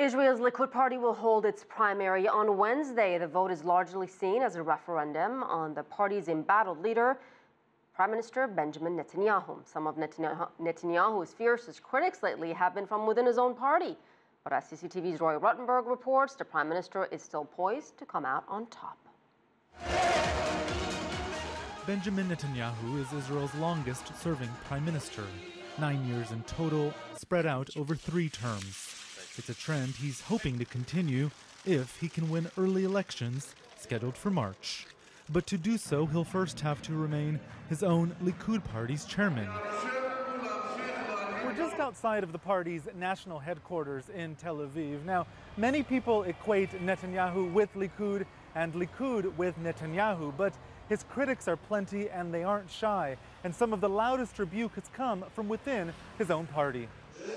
Israel's Likud Party will hold its primary on Wednesday. The vote is largely seen as a referendum on the party's embattled leader, Prime Minister Benjamin Netanyahu. Some of Netanyahu's fiercest critics lately have been from within his own party. But as CCTV's Roee Ruttenberg reports, the Prime Minister is still poised to come out on top. Benjamin Netanyahu is Israel's longest-serving Prime Minister. 9 years in total, spread out over 3 terms. It's a trend he's hoping to continue if he can win early elections scheduled for March. But to do so, he'll first have to remain his own Likud Party's chairman. We're just outside of the party's national headquarters in Tel Aviv. Now, many people equate Netanyahu with Likud and Likud with Netanyahu, but his critics are plenty and they aren't shy. And some of the loudest rebuke has come from within his own party.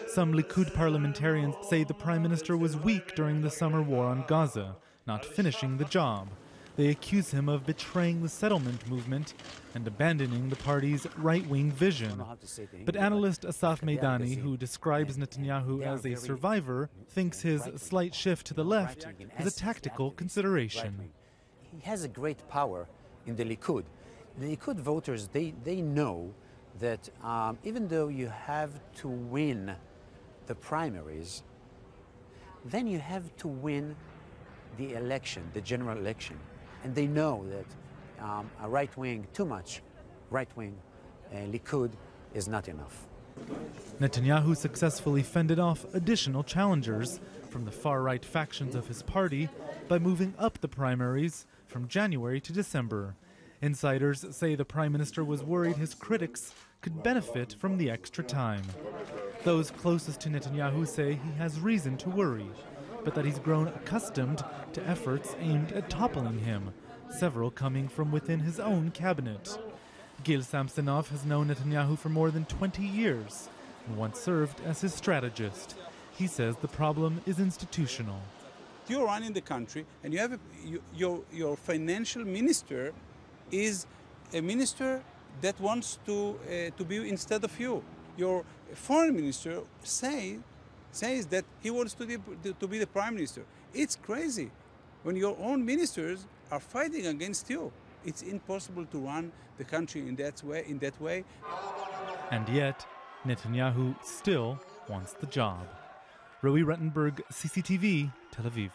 Some Likud parliamentarians say the Prime Minister was weak during the summer war on Gaza, not finishing the job. They accuse him of betraying the settlement movement and abandoning the party's right-wing vision. But analyst Asaf Meidani, who describes Netanyahu as a survivor, thinks his slight shift to the left is a tactical consideration. He has a great power in the Likud. The Likud voters, they know that even though you have to win the primaries, then you have to win the election, the general election. And they know that a right-wing, too much right-wing Likud is not enough. Netanyahu successfully fended off additional challengers from the far-right factions of his party by moving up the primaries from January to December. Insiders say the Prime Minister was worried his critics could benefit from the extra time. Those closest to Netanyahu say he has reason to worry, but that he's grown accustomed to efforts aimed at toppling him, several coming from within his own cabinet. Gil Samsonov has known Netanyahu for more than 20 years and once served as his strategist. He says the problem is institutional. You're running the country and you have your financial minister is a minister that wants to be instead of you. Your foreign minister says that he wants to be the prime minister. It's crazy when your own ministers are fighting against you. It's impossible to run the country in that way. And yet, Netanyahu still wants the job. Roee Ruttenberg, CCTV, Tel Aviv.